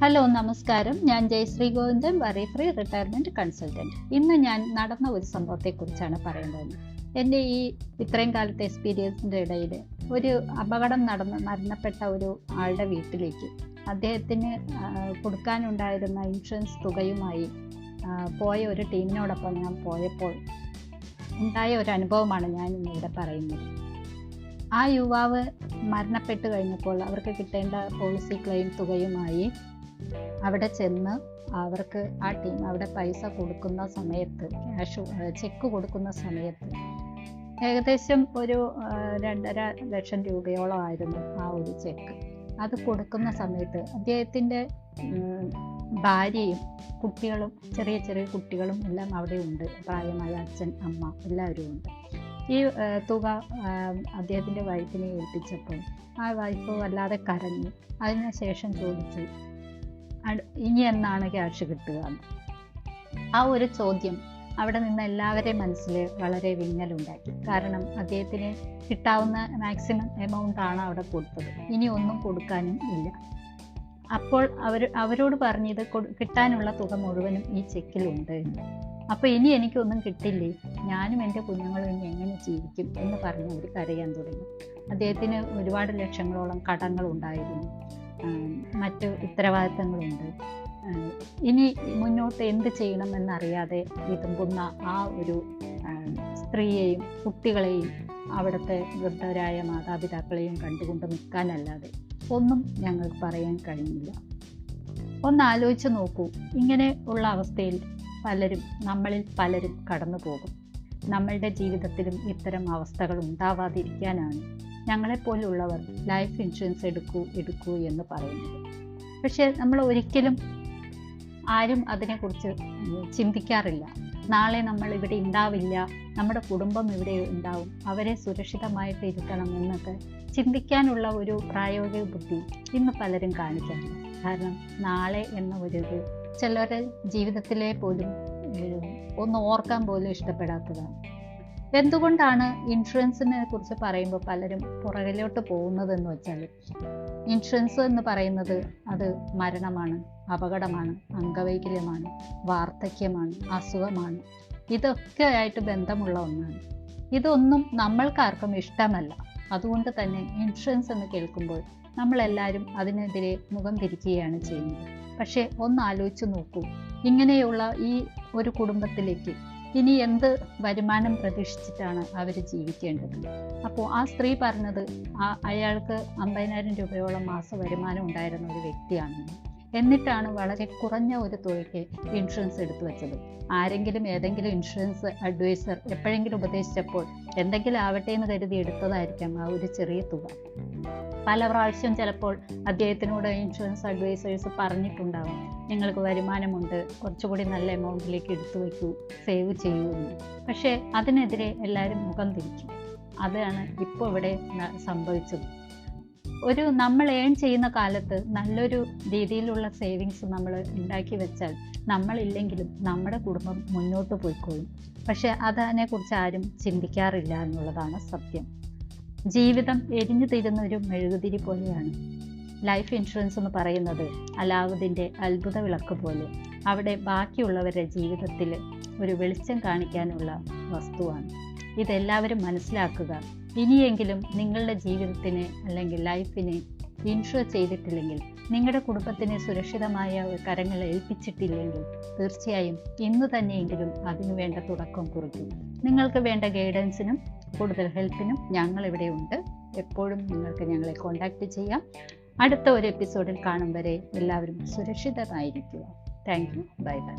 Hello, നമസ്കാരം. ഞാൻ Jayashree Govindan, worry free retirement consultant. ഇന്ന് ഞാൻ നടന്ന ഒരു സംഭവത്തെക്കുറിച്ചാണ് പറയുന്നത്. എൻ്റെ ഈ ഇത്രയും കാലത്തെ എക്സ്പീരിയൻസിൻ്റെ ഇടയിൽ ഒരു അപകടം മരണപ്പെട്ട ഒരു ആളുടെ വീട്ടിലേക്ക് അദ്ദേഹത്തിന് കൊടുക്കാനുണ്ടായിരുന്ന ഇൻഷുറൻസ് തുകയുമായി പോയ ഒരു ടീമിനോടൊപ്പം ഞാൻ പോയപ്പോൾ ഉണ്ടായ ഒരു അനുഭവമാണ് ഞാൻ ഇന്നിവിടെ പറയുന്നത്. ആ യുവാവ് മരണപ്പെട്ട് കഴിഞ്ഞപ്പോൾ അവർക്ക് കിട്ടേണ്ട പോളിസി ക്ലെയിം തുകയുമായി അവിടെ ചെന്ന് അവർക്ക് ആ ടീം അവിടെ പൈസ കൊടുക്കുന്ന സമയത്ത്, ചെക്ക് കൊടുക്കുന്ന സമയത്ത് ഏകദേശം ഒരു 2.5 ലക്ഷം രൂപയോളം ആയിരുന്നു ആ ഒരു ചെക്ക്. അത് കൊടുക്കുന്ന സമയത്ത് അദ്ദേഹത്തിൻ്റെ ഭാര്യയും കുട്ടികളും, ചെറിയ ചെറിയ കുട്ടികളും എല്ലാം അവിടെ ഉണ്ട്. പ്രായമായ അച്ഛൻ, അമ്മ എല്ലാവരും ഉണ്ട്. ഈ തുക അദ്ദേഹത്തിൻ്റെ വൈഫിനെ ഏൽപ്പിച്ചപ്പോൾ ആ വൈഫ് വല്ലാതെ കരഞ്ഞു. അതിനുശേഷം ചോദിച്ചു, ഇനി എന്നാണ് ക്യാഷ് കിട്ടുക? ആ ഒരു ചോദ്യം അവിടെ നിന്ന് എല്ലാവരുടെയും മനസ്സിൽ വളരെ വിങ്ങലുണ്ടാക്കി. കാരണം അദ്ദേഹത്തിന് കിട്ടാവുന്ന മാക്സിമം എമൗണ്ട് ആണ് അവിടെ കൊടുത്തത്. ഇനി ഒന്നും കൊടുക്കാനും ഇല്ല. അപ്പോൾ അവരോട് പറഞ്ഞത് കിട്ടാനുള്ള തുക മുഴുവനും ഈ ചെക്കിലുണ്ട്. അപ്പോൾ ഇനി എനിക്കൊന്നും കിട്ടില്ലേ, ഞാനും എൻ്റെ കുഞ്ഞുങ്ങളും ഇനി എങ്ങനെ ജീവിക്കും എന്ന് പറഞ്ഞ് അവർ കരയാൻ തുടങ്ങി. അദ്ദേഹത്തിന് ഒരുപാട് ലക്ഷങ്ങളോളം കടങ്ങളുണ്ടായിരുന്നു, മറ്റ് ഉത്തരവാദിത്തങ്ങളുണ്ട്. ഇനി മുന്നോട്ട് എന്ത് ചെയ്യണമെന്നറിയാതെ വിതുമ്പുന്ന ആ ഒരു സ്ത്രീയെയും കുട്ടികളെയും അവിടുത്തെ വൃദ്ധരായ മാതാപിതാക്കളെയും കണ്ടുകൊണ്ട് നിൽക്കാനല്ലാതെ ഒന്നും ഞങ്ങൾക്ക് പറയാൻ കഴിഞ്ഞില്ല. ഒന്നാലോചിച്ച് നോക്കൂ, ഇങ്ങനെ ഉള്ള അവസ്ഥയിൽ നമ്മളിൽ പലരും കടന്നു പോകും. നമ്മളുടെ ജീവിതത്തിലും ഇത്തരം അവസ്ഥകൾ ഉണ്ടാവാതിരിക്കാനാണ് ഞങ്ങളെപ്പോലുള്ളവർ ലൈഫ് ഇൻഷുറൻസ് എടുക്കൂ എന്ന് പറയുന്നത്. പക്ഷേ നമ്മൾ ഒരിക്കലും ആരും അതിനെക്കുറിച്ച് ചിന്തിക്കാറില്ല. നാളെ നമ്മൾ ഇവിടെ ഉണ്ടാവില്ല, നമ്മുടെ കുടുംബം ഇവിടെ ഉണ്ടാവും, അവരെ സുരക്ഷിതമായിട്ട് ഇരുത്തണം എന്നൊക്കെ ചിന്തിക്കാനുള്ള ഒരു പ്രായോഗിക ബുദ്ധി ഇന്ന് പലരും കാണിക്കാറില്ല. കാരണം നാളെ എന്ന ഒരു ചിലരുടെ ജീവിതത്തിലെ പോലും ഒന്ന് ഓർക്കാൻ പോലും ഇഷ്ടപ്പെടാത്തതാണ്. എന്തുകൊണ്ടാണ് ഇൻഷുറൻസിനെ കുറിച്ച് പറയുമ്പോൾ പലരും പുറകിലോട്ട് പോകുന്നതെന്ന് വെച്ചാൽ, ഇൻഷുറൻസ് എന്ന് പറയുന്നത് അത് മരണമാണ്, അപകടമാണ്, അംഗവൈകല്യമാണ്, വാർദ്ധക്യമാണ്, അസുഖമാണ്. ഇതൊക്കെ ആയിട്ട് ബന്ധമുള്ള ഒന്നാണ്. ഇതൊന്നും നമ്മൾക്കാർക്കും ഇഷ്ടമല്ല. അതുകൊണ്ട് തന്നെ ഇൻഷുറൻസ് എന്ന് കേൾക്കുമ്പോൾ നമ്മളെല്ലാവരും അതിനെതിരെ മുഖം തിരിക്കുകയാണ് ചെയ്യുന്നത്. പക്ഷേ ഒന്ന് ആലോചിച്ച് നോക്കൂ, ഇങ്ങനെയുള്ള ഈ ഒരു കുടുംബത്തിലേക്ക് ഇനി എന്ത് വരുമാനം പ്രതീക്ഷിച്ചിട്ടാണ് അവർ ജീവിക്കേണ്ടത്? അപ്പോൾ ആ സ്ത്രീ പറഞ്ഞത് അയാൾക്ക് 50,000 രൂപയോളം മാസ വരുമാനം ഉണ്ടായിരുന്ന ഒരു വ്യക്തിയാണെന്ന്. എന്നിട്ടാണ് വളരെ കുറഞ്ഞ ഒരു തുകയ്ക്ക് ഇൻഷുറൻസ് എടുത്തു വെച്ചത്. ഏതെങ്കിലും ഇൻഷുറൻസ് അഡ്വൈസർ എപ്പോഴെങ്കിലും ഉപദേശിച്ചപ്പോൾ എന്തെങ്കിലും ആവട്ടെ എന്ന് കരുതി എടുത്തതായിരിക്കാം ആ ഒരു ചെറിയ തുക. പല പ്രാവശ്യം ചിലപ്പോൾ അദ്ദേഹത്തിനോട് ഇൻഷുറൻസ് അഡ്വൈസേഴ്സ് പറഞ്ഞിട്ടുണ്ടാവും, നിങ്ങൾക്ക് വരുമാനമുണ്ട്, കുറച്ചുകൂടി നല്ല എമൗണ്ടിലേക്ക് എടുത്തു വയ്ക്കൂ, സേവ് ചെയ്യൂ എന്ന്. പക്ഷേ അതിനെതിരെ എല്ലാവരും മുഖം തിരിക്കും. അതാണ് ഇപ്പോൾ ഇവിടെ സംഭവിച്ചത്. നമ്മൾ ഏൺ ചെയ്യുന്ന കാലത്ത് നല്ലൊരു രീതിയിലുള്ള സേവിങ്സ് നമ്മൾ ഉണ്ടാക്കി വെച്ചാൽ നമ്മളില്ലെങ്കിലും നമ്മുടെ കുടുംബം മുന്നോട്ട് പോയിക്കോളും. പക്ഷെ അതിനെക്കുറിച്ച് ആരും ചിന്തിക്കാറില്ല എന്നുള്ളതാണ് സത്യം. ജീവിതം എരിഞ്ഞു തീരുന്ന ഒരു മെഴുകുതിരി പോലെയാണ് ലൈഫ് ഇൻഷുറൻസ് എന്ന് പറയുന്നത്. അലാവുദ്ദീൻ്റെ അത്ഭുത വിളക്ക് പോലെ അവിടെ ബാക്കിയുള്ളവരുടെ ജീവിതത്തിൽ ഒരു വെളിച്ചം കാണിക്കാനുള്ള വസ്തുവാണ്. ഇതെല്ലാവരും മനസ്സിലാക്കുക. ഇനിയെങ്കിലും നിങ്ങളുടെ ജീവിതത്തിന് അല്ലെങ്കിൽ ലൈഫിനെ ഇൻഷുർ ചെയ്തിട്ടില്ലെങ്കിൽ, നിങ്ങളുടെ കുടുംബത്തിന് സുരക്ഷിതമായ കരങ്ങൾ ഏൽപ്പിച്ചിട്ടില്ലെങ്കിൽ, തീർച്ചയായും ഇന്ന് തന്നെയെങ്കിലും അതിനു വേണ്ട തുടക്കം കുറിക്കും. നിങ്ങൾക്ക് വേണ്ട ഗൈഡൻസിനും കൂടുതൽ ഹെൽപ്പിനും ഞങ്ങളിവിടെ ഉണ്ട്. എപ്പോഴും നിങ്ങൾക്ക് ഞങ്ങളെ കോൺടാക്റ്റ് ചെയ്യാം. അടുത്ത ഒരു എപ്പിസോഡിൽ കാണും വരെ എല്ലാവരും സുരക്ഷിതമായിരിക്കുക. Thank you. Bye by.